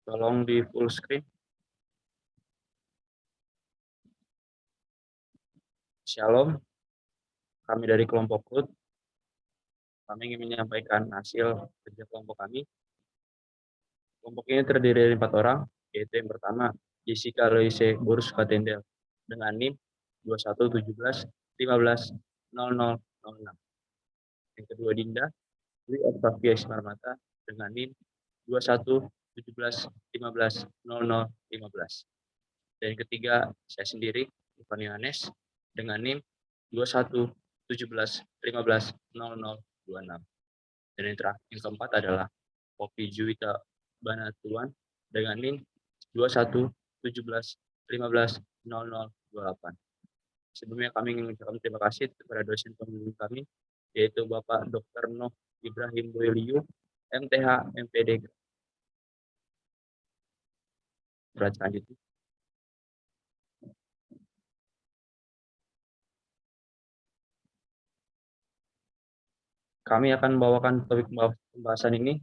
Tolong di full screen. Shalom, kami dari kelompok KUT. Kami ingin menyampaikan hasil kerja kelompok kami. Kelompok ini terdiri dari 4 orang, yaitu yang pertama, Jessica Loise Burus Katendel dengan NIM 2117150006. Yang kedua, Dinda Dwi Octavia Ismarmata dengan NIM 2117150015. Dan yang ketiga, saya sendiri, Ivan Yohanes, dengan NIM 2117150026. Dan yang keempat adalah Poppy Juwita Banatuan dengan NIM 2117150028. Sebelumnya kami ingin mengucapkan terima kasih kepada dosen pembimbing kami, yaitu Bapak Dr. Noh Ibrahim Boyliu, MTH, MPD. Selanjutnya. Kami akan membawakan topik pembahasan ini,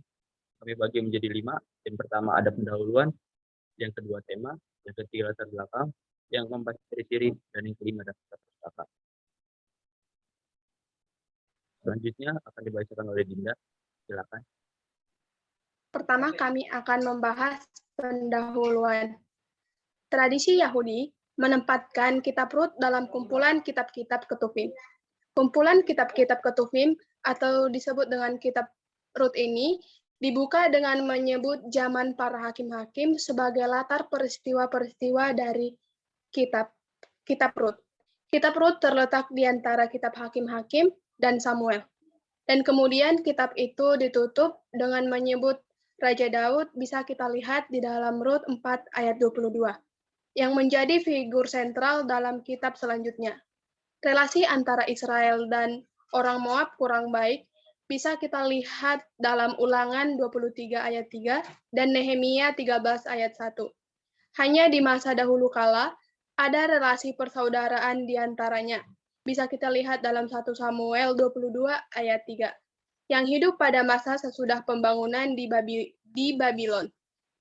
kami bagi menjadi 5. Yang pertama ada pendahuluan, yang kedua tema, yang ketiga latar belakang, yang keempat ciri-ciri, dan yang kelima daftar pustaka. Selanjutnya akan dibacakan oleh Dinda. Silakan. Pertama, kami akan membahas pendahuluan. Tradisi Yahudi menempatkan kitab Rut dalam kumpulan kitab-kitab Ketuvim. Kumpulan kitab-kitab Ketuvim atau disebut dengan kitab Rut ini dibuka dengan menyebut zaman para hakim-hakim sebagai latar peristiwa-peristiwa dari kitab Rut. Kitab Rut terletak di antara kitab Hakim-hakim dan Samuel. Dan kemudian kitab itu ditutup dengan menyebut Raja Daud, bisa kita lihat di dalam Rut 4 ayat 22, yang menjadi figur sentral dalam kitab selanjutnya. Relasi antara Israel dan orang Moab kurang baik, bisa kita lihat dalam Ulangan 23 ayat 3 dan Nehemia 13 ayat 1. Hanya di masa dahulu kala, ada relasi persaudaraan di antaranya. Bisa kita lihat dalam 1 Samuel 22 ayat 3. Yang hidup pada masa sesudah pembangunan di Babylon.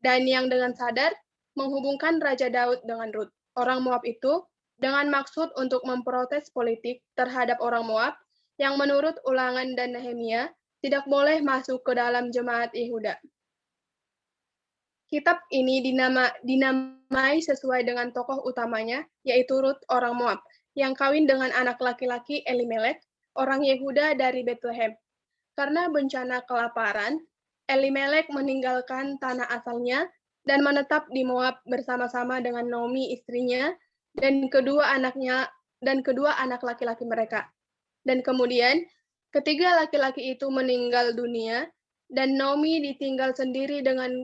Dan yang dengan sadar menghubungkan Raja Daud dengan Rut, orang Moab itu, dengan maksud untuk memprotes politik terhadap orang Moab yang menurut Ulangan dan Nehemia tidak boleh masuk ke dalam jemaat Yehuda. Kitab ini dinamai sesuai dengan tokoh utamanya, yaitu Rut orang Moab, yang kawin dengan anak laki-laki Elimelek, orang Yehuda dari Bethlehem. Karena bencana kelaparan, Elimelek meninggalkan tanah asalnya dan menetap di Moab bersama-sama dengan Naomi istrinya dan kedua anak laki-laki mereka. Dan kemudian ketiga laki-laki itu meninggal dunia dan Naomi ditinggal sendiri dengan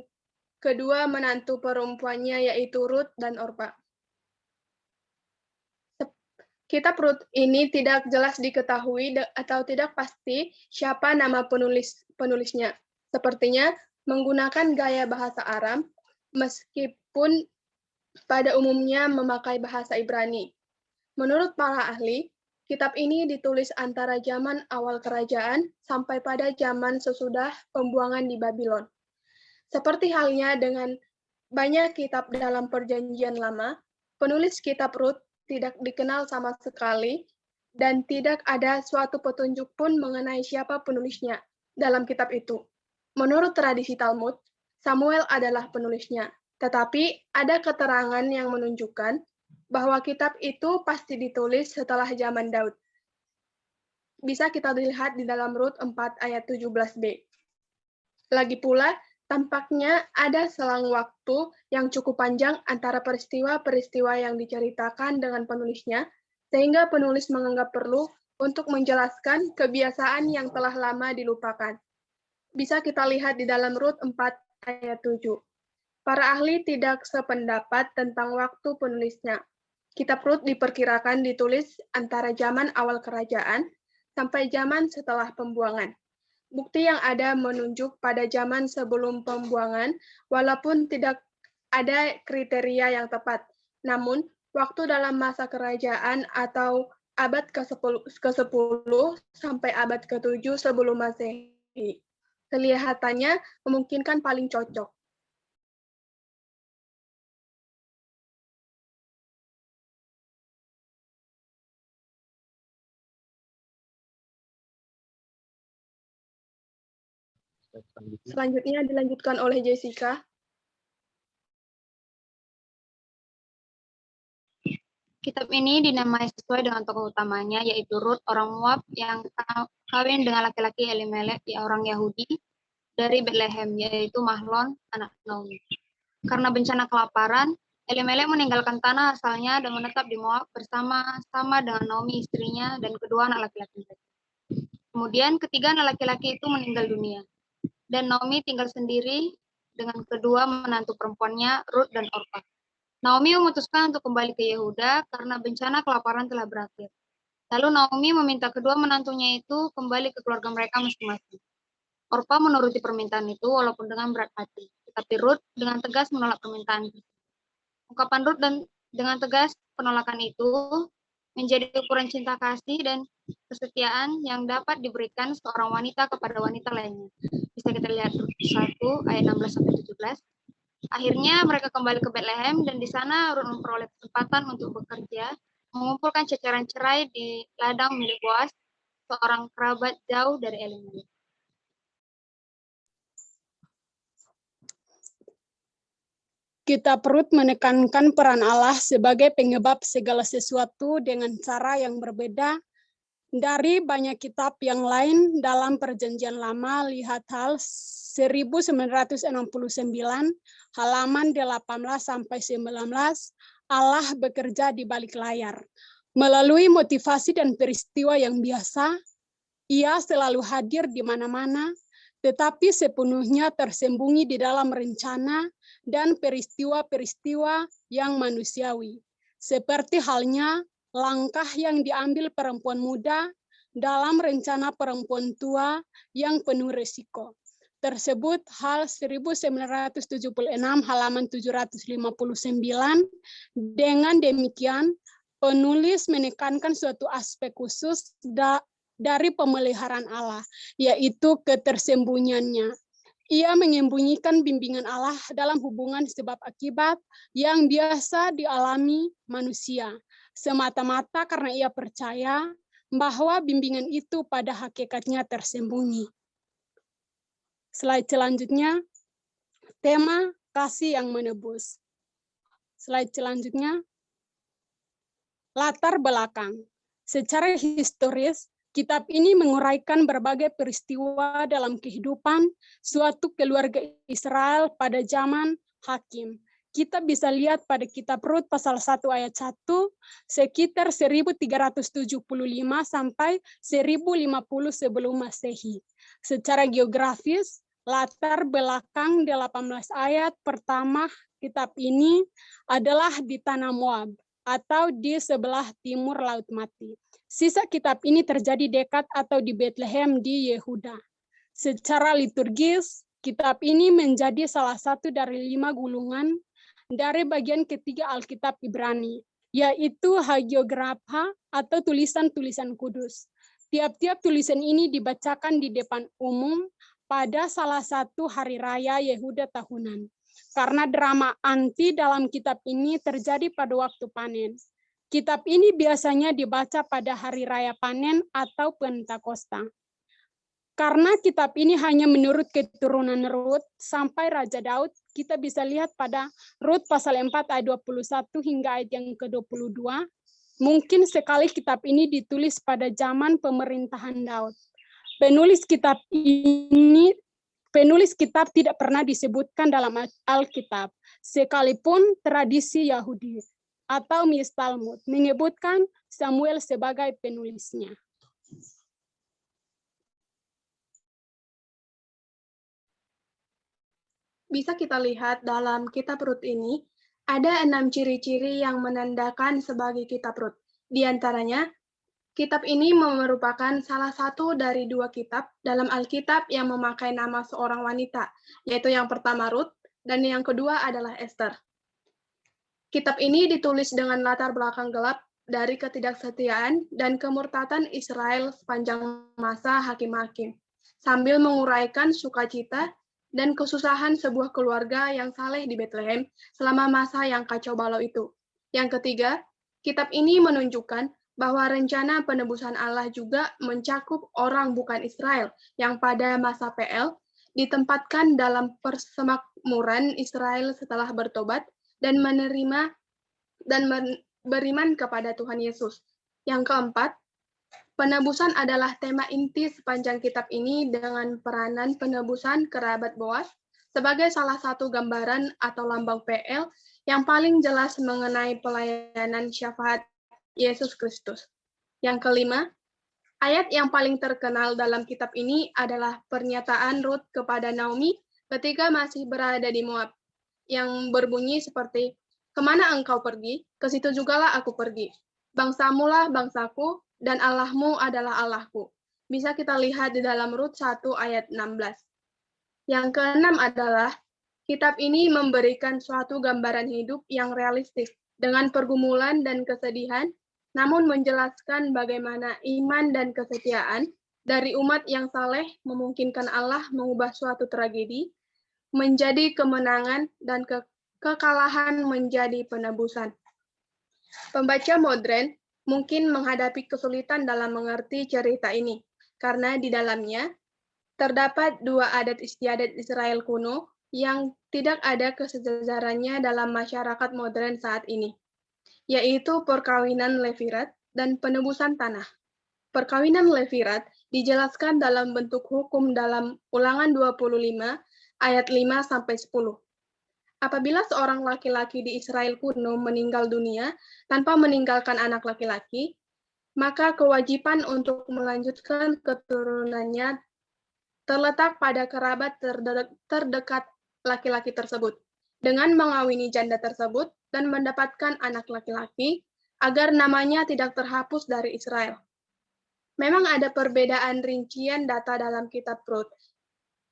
kedua menantu perempuannya yaitu Rut dan Orpa. Kitab Rut ini tidak jelas diketahui atau tidak pasti siapa nama penulisnya. Sepertinya menggunakan gaya bahasa Aram, meskipun pada umumnya memakai bahasa Ibrani. Menurut para ahli, kitab ini ditulis antara zaman awal kerajaan sampai pada zaman sesudah pembuangan di Babylon. Seperti halnya dengan banyak kitab dalam Perjanjian Lama, penulis kitab Rut tidak dikenal sama sekali dan tidak ada suatu petunjuk pun mengenai siapa penulisnya dalam kitab itu. Menurut tradisi Talmud, Samuel adalah penulisnya, tetapi ada keterangan yang menunjukkan bahwa kitab itu pasti ditulis setelah zaman Daud. Bisa kita lihat di dalam Rut 4 ayat 17b. Lagi pula, tampaknya ada selang waktu yang cukup panjang antara peristiwa-peristiwa yang diceritakan dengan penulisnya, sehingga penulis menganggap perlu untuk menjelaskan kebiasaan yang telah lama dilupakan. Bisa kita lihat di dalam Rut 4 ayat 7. Para ahli tidak sependapat tentang waktu penulisnya. Kitab Rut diperkirakan ditulis antara zaman awal kerajaan sampai zaman setelah pembuangan. Bukti yang ada menunjuk pada zaman sebelum pembuangan, walaupun tidak ada kriteria yang tepat. Namun, waktu dalam masa kerajaan atau abad ke-10 sampai abad ke-7 sebelum Masehi. Kelihatannya memungkinkan paling cocok. Selanjutnya. Selanjutnya dilanjutkan oleh Jessica. Kitab ini dinamai sesuai dengan tokoh utamanya, yaitu Rut, orang Moab yang kawin dengan laki-laki Elimelek, orang Yahudi, dari Bethlehem, yaitu Mahlon, anak Naomi. Karena bencana kelaparan, Elimelek meninggalkan tanah asalnya dan menetap di Moab bersama-sama dengan Naomi istrinya dan kedua anak laki-laki mereka. Kemudian ketiga anak laki-laki itu meninggal dunia, dan Naomi tinggal sendiri dengan kedua menantu perempuannya, Rut dan Orpa. Naomi memutuskan untuk kembali ke Yehuda karena bencana kelaparan telah berakhir. Lalu Naomi meminta kedua menantunya itu kembali ke keluarga mereka masing-masing. Orpa menuruti permintaan itu walaupun dengan berat hati, tetapi Rut dengan tegas menolak permintaan itu. Ungkapan Rut dengan tegas penolakan itu menjadi ukuran cinta kasih dan kesetiaan yang dapat diberikan seorang wanita kepada wanita lainnya. Bisa kita lihat Rut 1 ayat 16-17. Akhirnya mereka kembali ke Bethlehem dan di sana Rut memperoleh kesempatan untuk bekerja, mengumpulkan ceceran cerai di ladang milik Boas, seorang kerabat jauh dari Elimelek. Kitab Rut menekankan peran Allah sebagai penyebab segala sesuatu dengan cara yang berbeda dari banyak kitab yang lain dalam Perjanjian Lama. Lihat hal 1969 halaman 18-19. Allah bekerja di balik layar. Melalui motivasi dan peristiwa yang biasa, Ia selalu hadir di mana-mana, tetapi sepenuhnya tersembunyi di dalam rencana dan peristiwa-peristiwa yang manusiawi. Seperti halnya langkah yang diambil perempuan muda dalam rencana perempuan tua yang penuh risiko. Tersebut hal 1976 halaman 759. Dengan demikian, penulis menekankan suatu aspek khusus dari pemeliharaan Allah, yaitu ketersembunyiannya. Ia menyembunyikan bimbingan Allah dalam hubungan sebab akibat yang biasa dialami manusia, semata-mata karena ia percaya bahwa bimbingan itu pada hakikatnya tersembunyi. Slide selanjutnya, tema kasih yang menebus. Slide selanjutnya, latar belakang. Secara historis, kitab ini menguraikan berbagai peristiwa dalam kehidupan suatu keluarga Israel pada zaman Hakim. Kita bisa lihat pada kitab Rut pasal 1 ayat 1, sekitar 1375 sampai 1050 sebelum Masehi. Secara geografis, latar belakang 18 ayat pertama kitab ini adalah di tanah Moab atau di sebelah timur Laut Mati. Sisa kitab ini terjadi dekat atau di Bethlehem di Yehuda. Secara liturgis, kitab ini menjadi salah satu dari 5 gulungan dari bagian ketiga Alkitab Ibrani, yaitu Hagiographa atau tulisan-tulisan kudus. Tiap-tiap tulisan ini dibacakan di depan umum pada salah satu hari raya Yehuda tahunan. Karena drama anti dalam kitab ini terjadi pada waktu panen. Kitab ini biasanya dibaca pada hari raya panen atau Pentakosta. Karena kitab ini hanya menurut keturunan Rut sampai Raja Daud, kita bisa lihat pada Rut pasal 4 ayat 21 hingga ayat yang ke-22. Mungkin sekali kitab ini ditulis pada zaman pemerintahan Daud. Penulis kitab tidak pernah disebutkan dalam Alkitab, sekalipun tradisi Yahudi atau Talmud menyebutkan Samuel sebagai penulisnya. Bisa kita lihat dalam kitab Rut ini, ada 6 ciri-ciri yang menandakan sebagai kitab Rut. Di antaranya, kitab ini merupakan salah satu dari 2 kitab dalam Alkitab yang memakai nama seorang wanita, yaitu yang pertama Rut, dan yang kedua adalah Esther. Kitab ini ditulis dengan latar belakang gelap dari ketidaksetiaan dan kemurtatan Israel sepanjang masa hakim-hakim, sambil menguraikan sukacita dan kesusahan sebuah keluarga yang saleh di Bethlehem selama masa yang kacau balau itu. Yang ketiga, kitab ini menunjukkan bahwa rencana penebusan Allah juga mencakup orang bukan Israel yang pada masa PL ditempatkan dalam persemakmuran Israel setelah bertobat dan menerima dan beriman kepada Tuhan Yesus. Yang keempat, penebusan adalah tema inti sepanjang kitab ini dengan peranan penebusan kerabat Boas sebagai salah satu gambaran atau lambang PL yang paling jelas mengenai pelayanan syafaat Yesus Kristus. Yang kelima, ayat yang paling terkenal dalam kitab ini adalah pernyataan Rut kepada Naomi ketika masih berada di Moab, yang berbunyi seperti, "Kemana engkau pergi? Ke situ jugalah aku pergi. Bangsamulah bangsaku, dan Allahmu adalah Allahku." Bisa kita lihat di dalam Rut 1 ayat 16. Yang keenam adalah, kitab ini memberikan suatu gambaran hidup yang realistis, dengan pergumulan dan kesedihan, namun menjelaskan bagaimana iman dan kesetiaan dari umat yang saleh memungkinkan Allah mengubah suatu tragedi menjadi kemenangan dan kekalahan menjadi penebusan. Pembaca modern mungkin menghadapi kesulitan dalam mengerti cerita ini, karena di dalamnya terdapat dua adat istiadat Israel kuno yang tidak ada kesejajarannya dalam masyarakat modern saat ini, yaitu perkawinan Levirat dan penebusan tanah. Perkawinan Levirat dijelaskan dalam bentuk hukum dalam Ulangan 25 ayat 5-10. Apabila seorang laki-laki di Israel kuno meninggal dunia tanpa meninggalkan anak laki-laki, maka kewajiban untuk melanjutkan keturunannya terletak pada kerabat terdekat laki-laki tersebut, dengan mengawini janda tersebut dan mendapatkan anak laki-laki, agar namanya tidak terhapus dari Israel. Memang ada perbedaan rincian data dalam kitab Rut.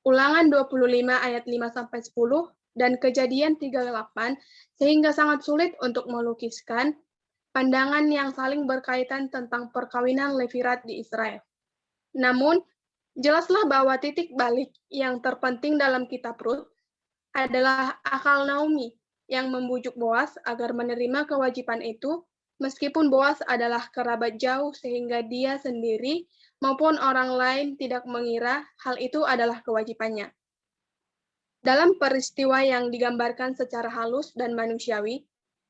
Ulangan 25 ayat 5-10 dan Kejadian 38, sehingga sangat sulit untuk melukiskan pandangan yang saling berkaitan tentang perkawinan Levirat di Israel. Namun, jelaslah bahwa titik balik yang terpenting dalam kitab Rut adalah akal Naomi yang membujuk Boas agar menerima kewajiban itu, meskipun Boas adalah kerabat jauh sehingga dia sendiri maupun orang lain tidak mengira hal itu adalah kewajibannya. Dalam peristiwa yang digambarkan secara halus dan manusiawi,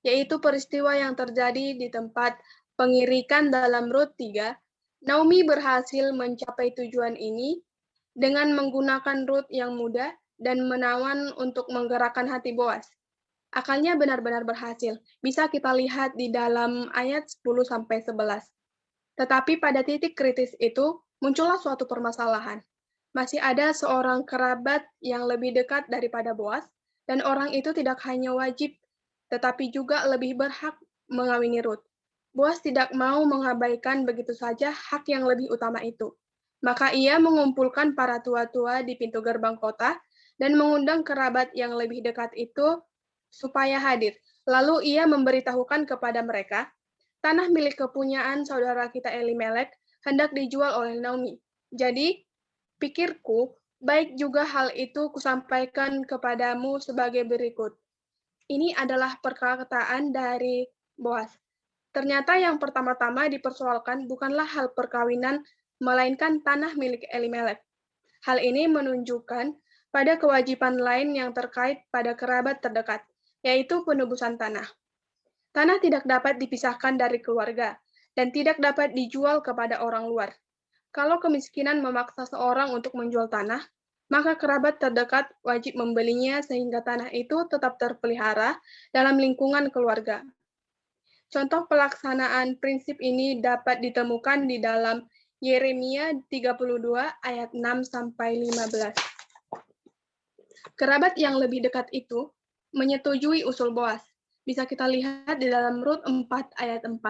yaitu peristiwa yang terjadi di tempat pengirikan dalam Rut 3, Naomi berhasil mencapai tujuan ini dengan menggunakan Rut yang muda dan menawan untuk menggerakkan hati Boas. Akalnya benar-benar berhasil. Bisa kita lihat di dalam ayat 10-11. Tetapi pada titik kritis itu, muncullah suatu permasalahan. Masih ada seorang kerabat yang lebih dekat daripada Boas, dan orang itu tidak hanya wajib, tetapi juga lebih berhak mengawini Rut. Boas tidak mau mengabaikan begitu saja hak yang lebih utama itu. Maka ia mengumpulkan para tua-tua di pintu gerbang kota dan mengundang kerabat yang lebih dekat itu supaya hadir. Lalu ia memberitahukan kepada mereka, tanah milik kepunyaan saudara kita Elimelek hendak dijual oleh Naomi. Jadi, pikirku, baik juga hal itu kusampaikan kepadamu sebagai berikut. Ini adalah perkataan dari Boas. Ternyata yang pertama-tama dipersoalkan bukanlah hal perkawinan, melainkan tanah milik Elimelek. Hal ini menunjukkan pada kewajiban lain yang terkait pada kerabat terdekat, yaitu penebusan tanah. Tanah tidak dapat dipisahkan dari keluarga, dan tidak dapat dijual kepada orang luar. Kalau kemiskinan memaksa seorang untuk menjual tanah, maka kerabat terdekat wajib membelinya sehingga tanah itu tetap terpelihara dalam lingkungan keluarga. Contoh pelaksanaan prinsip ini dapat ditemukan di dalam Yeremia 32 ayat 6-15. Kerabat yang lebih dekat itu menyetujui usul Boas. Bisa kita lihat di dalam Rut 4 ayat 4.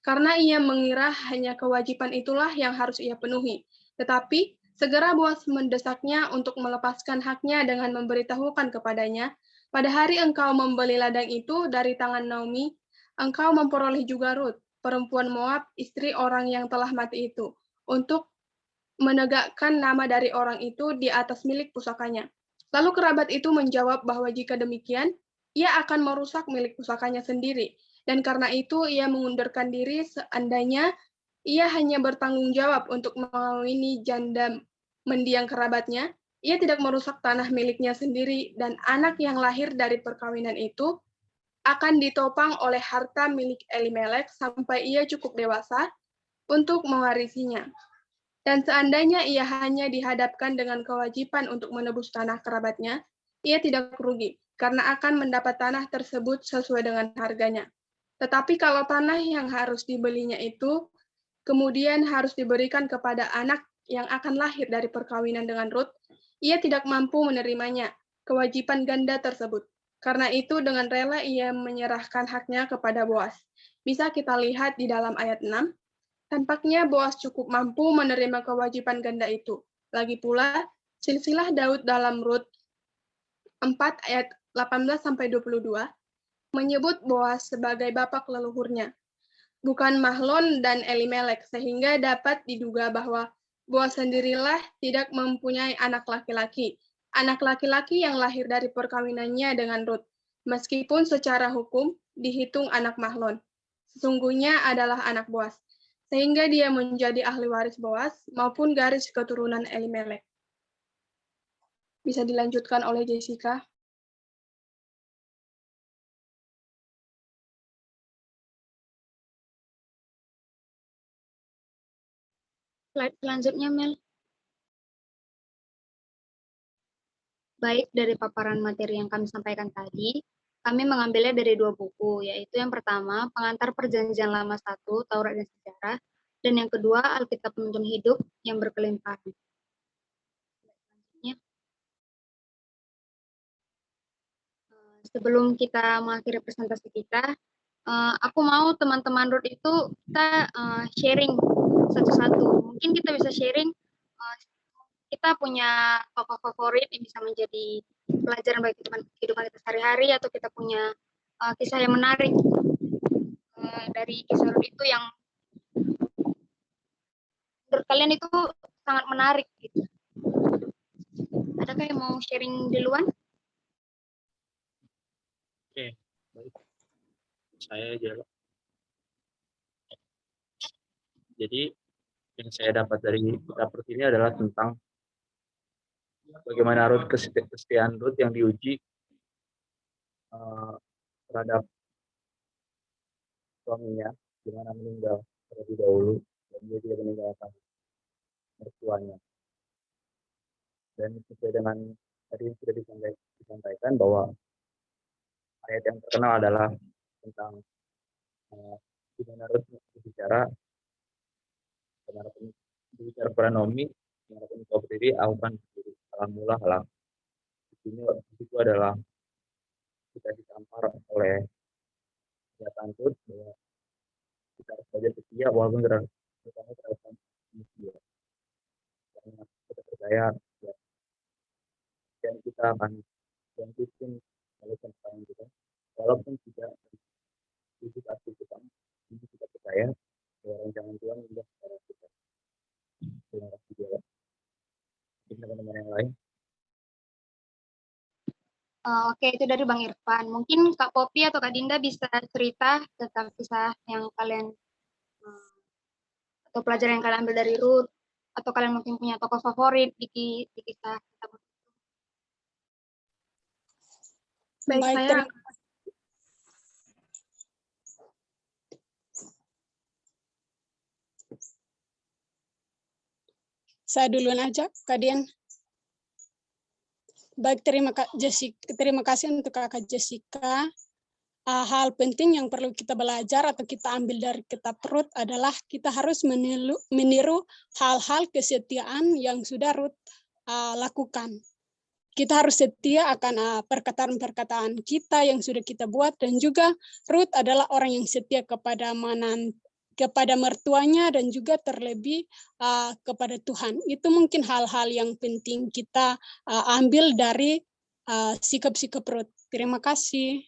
Karena ia mengira hanya kewajiban itulah yang harus ia penuhi. Tetapi segera Boas mendesaknya untuk melepaskan haknya dengan memberitahukan kepadanya, pada hari engkau membeli ladang itu dari tangan Naomi, engkau memperoleh juga Rut, perempuan Moab, istri orang yang telah mati itu, untuk menegakkan nama dari orang itu di atas milik pusakanya. Lalu kerabat itu menjawab bahwa jika demikian, ia akan merusak milik pusakanya sendiri, dan karena itu ia mengundurkan diri seandainya ia hanya bertanggung jawab untuk mengawini janda mendiang kerabatnya, ia tidak merusak tanah miliknya sendiri, dan anak yang lahir dari perkawinan itu akan ditopang oleh harta milik Elimelek sampai ia cukup dewasa untuk mewarisinya. Dan seandainya ia hanya dihadapkan dengan kewajiban untuk menebus tanah kerabatnya, ia tidak rugi, karena akan mendapat tanah tersebut sesuai dengan harganya. Tetapi kalau tanah yang harus dibelinya itu kemudian harus diberikan kepada anak yang akan lahir dari perkawinan dengan Rut, ia tidak mampu menerimanya, kewajiban ganda tersebut. Karena itu dengan rela ia menyerahkan haknya kepada Boas. Bisa kita lihat di dalam ayat 6, tampaknya Boas cukup mampu menerima kewajiban ganda itu. Lagi pula, silsilah Daud dalam Rut 4 ayat 18-22 menyebut Boas sebagai bapak leluhurnya, bukan Mahlon dan Elimelek, sehingga dapat diduga bahwa Boas sendirilah tidak mempunyai anak laki-laki. Anak laki-laki yang lahir dari perkawinannya dengan Rut, meskipun secara hukum dihitung anak Mahlon. Sesungguhnya adalah anak Boas, sehingga dia menjadi ahli waris Boas maupun garis keturunan Elimelek. Bisa dilanjutkan oleh Jessica. Slide selanjutnya, Mel. Baik, dari paparan materi yang kami sampaikan tadi, kami mengambilnya dari 2 buku, yaitu yang pertama, Pengantar Perjanjian Lama 1, Taurat dan Sejarah, dan yang kedua, Alkitab Penuntun Hidup yang Berkelimpahan. Sebelum kita mengakhiri presentasi kita, aku mau teman-teman Rut itu kita sharing satu-satu. Mungkin kita bisa sharing, kita punya tokoh favorit yang bisa menjadi pelajaran bagi kehidupan kita sehari-hari, atau kita punya kisah yang menarik dari kisah Rut itu yang menurut kalian itu sangat menarik gitu. Adakah yang mau sharing duluan? Oke, baik. Saya aja. Jadi yang saya dapat dari kitab Rut ini adalah tentang bagaimana kesetiaan Rut yang diuji terhadap suaminya, di mana meninggal terlebih dahulu dan dia tidak meninggalkan mertuanya. Dan sesuai dengan tadi yang sudah disampaikan bahwa ayat yang terkenal adalah tentang di mana Rut berbicara pronomi, di mana kau berdiri, aku kan berdiri, salam mula halam. Di situ adalah kita ditampar oleh kenyataan Rut bahwa kita harus belajar setia walaupun terutama terhadap manusia. Karena kita percaya ya, dan kita akan konsisten melakukan kesalahan kita walaupun tidak itu asli kita, ini kita percaya bahwa rancangan Tuhan sudah secara kita. Terima kasih juga. Teman-teman yang lain. Oke, itu dari Bang Irfan. Mungkin Kak Popi atau Kak Dinda bisa cerita tentang kisah yang kalian atau pelajaran yang kalian ambil dari Rut, atau kalian mungkin punya tokoh favorit di kisah kita. Baik, saya duluan aja, Kak Dian. Baik, terima kasih untuk Kakak Jessica. Hal penting yang perlu kita belajar atau kita ambil dari kitab Rut adalah kita harus meniru hal-hal kesetiaan yang sudah Rut lakukan. Kita harus setia akan perkataan-perkataan kita yang sudah kita buat, dan juga Rut adalah orang yang setia kepada mertuanya dan juga terlebih kepada Tuhan. Itu mungkin hal-hal yang penting kita ambil dari sikap-sikap Rut. Terima kasih.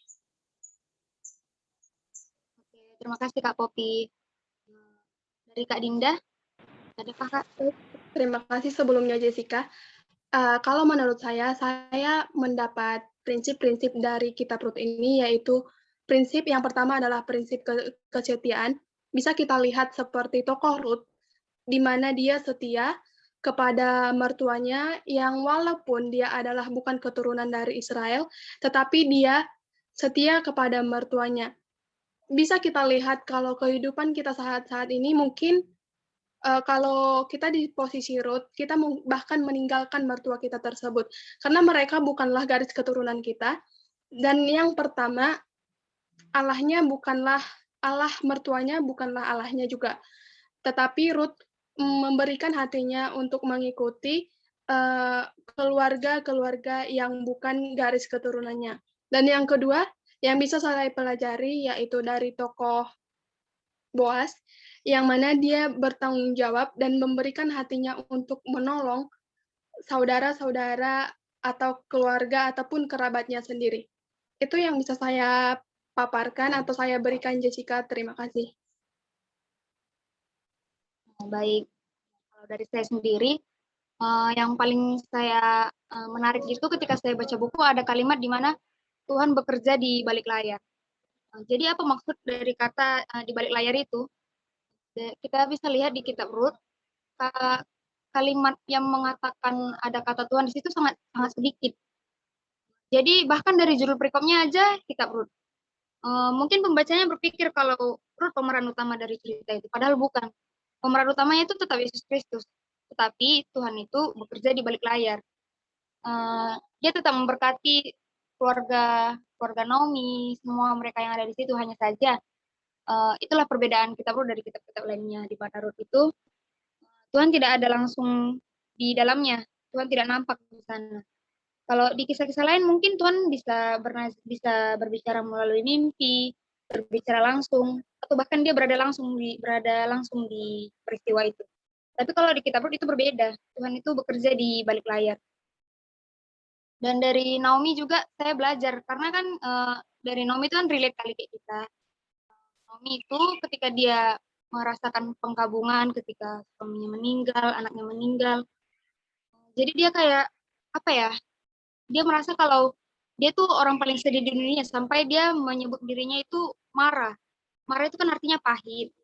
Oke, terima kasih Kak Popi. Dari Kak Dinda, adakah Kak? Terima kasih sebelumnya Jessica. Kalau menurut saya mendapat prinsip-prinsip dari kitab Rut ini, yaitu prinsip yang pertama adalah prinsip kesetiaan. Bisa kita lihat seperti tokoh Rut, di mana dia setia kepada mertuanya yang walaupun dia adalah bukan keturunan dari Israel, tetapi dia setia kepada mertuanya. Bisa kita lihat kalau kehidupan kita saat ini mungkin kalau kita di posisi Ruth, kita bahkan meninggalkan mertua kita tersebut, karena mereka bukanlah garis keturunan kita. Dan yang pertama, Allahnya bukanlah Allah, mertuanya bukanlah Allahnya juga. Tetapi Ruth memberikan hatinya untuk mengikuti keluarga-keluarga yang bukan garis keturunannya. Dan yang kedua, yang bisa saya pelajari yaitu dari tokoh Boas, yang mana dia bertanggung jawab dan memberikan hatinya untuk menolong saudara-saudara atau keluarga ataupun kerabatnya sendiri. Itu yang bisa saya paparkan atau saya berikan, Jessica. Terima kasih. Baik, kalau dari saya sendiri, yang paling saya menarik itu ketika saya baca buku ada kalimat di mana Tuhan bekerja di balik layar. Jadi apa maksud dari kata di balik layar itu? Kita bisa lihat di kitab Rut, kalimat yang mengatakan ada kata Tuhan di situ sangat sedikit. Jadi bahkan dari judul perikopnya aja kitab Rut. Mungkin pembacanya berpikir kalau Rut pemeran utama dari cerita itu, padahal bukan. Pemeran utamanya itu tetap Yesus Kristus, tetapi Tuhan itu bekerja di balik layar. Dia tetap memberkati keluarga Naomi, semua mereka yang ada di situ. Hanya saja itulah perbedaan kitab Rut dari kitab-kitab lainnya. Di mana Rut itu Tuhan tidak ada langsung di dalamnya, Tuhan tidak nampak di sana. Kalau di kisah-kisah lain mungkin Tuhan bisa berbicara melalui mimpi, berbicara langsung, atau bahkan dia berada langsung di peristiwa itu. Tapi kalau di kitab Rut itu berbeda, Tuhan itu bekerja di balik layar. Dan dari Naomi juga saya belajar, karena kan dari Naomi itu kan relate kali kayak kita. Naomi itu ketika dia merasakan pengkabungan, ketika suaminya meninggal, anaknya meninggal, jadi dia kayak, apa ya, dia merasa kalau dia tuh orang paling sedih di dunia, sampai dia menyebut dirinya itu marah. Marah itu kan artinya pahit.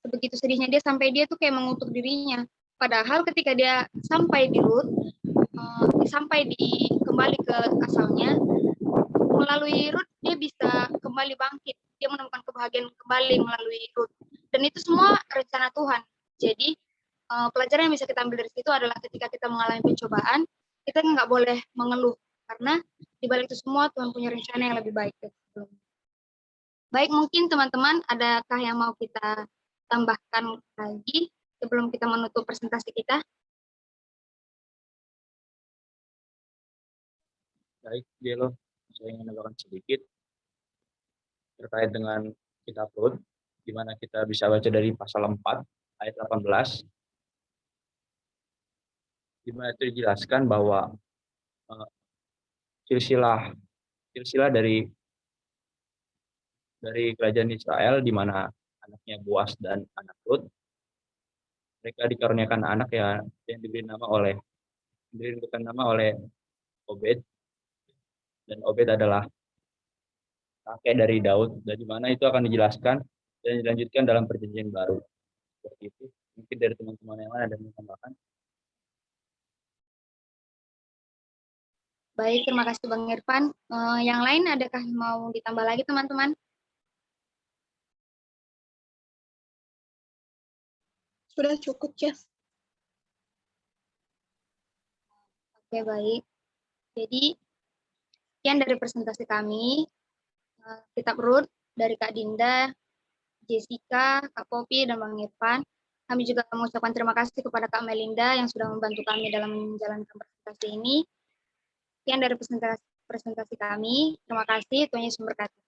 Sebegitu sedihnya dia sampai dia tuh kayak mengutuk dirinya. Padahal ketika dia sampai di Rut, kembali ke asalnya, melalui Rut dia bisa kembali bangkit, dia menemukan kebahagiaan kembali melalui Rut, dan itu semua rencana Tuhan. Jadi pelajaran yang bisa kita ambil dari situ adalah ketika kita mengalami pencobaan, kita nggak boleh mengeluh, karena di balik itu semua Tuhan punya rencana yang lebih baik. Baik, mungkin teman-teman adakah yang mau kita tambahkan lagi sebelum kita menutup presentasi kita? Baik, Dielo, saya ingin menambahkan sedikit terkait dengan kitab Rut, di mana kita bisa baca dari pasal 4 ayat 18, di mana itu dijelaskan bahwa silsilah dari kerajaan Israel, di mana anaknya Boas dan anak Rut, mereka dikaruniakan anak yang diberikan nama oleh Obed, dan Obed adalah kakek dari Daud, dan di mana itu akan dijelaskan dan dilanjutkan dalam perjanjian baru. Seperti itu. Mungkin dari teman-teman yang lain ada yang menambahkan. Baik, terima kasih Bang Irfan. Yang lain adakah mau ditambah lagi teman-teman? Sudah cukup, Jess. Oke, baik. Jadi, sekian dari presentasi kami. Kitab Rut dari Kak Dinda, Jessica, Kak Popi, dan Bang Irfan. Kami juga mengucapkan terima kasih kepada Kak Melinda yang sudah membantu kami dalam menjalankan presentasi ini. Sekian dari presentasi kami. Terima kasih, Tuhan Yesus memberkati.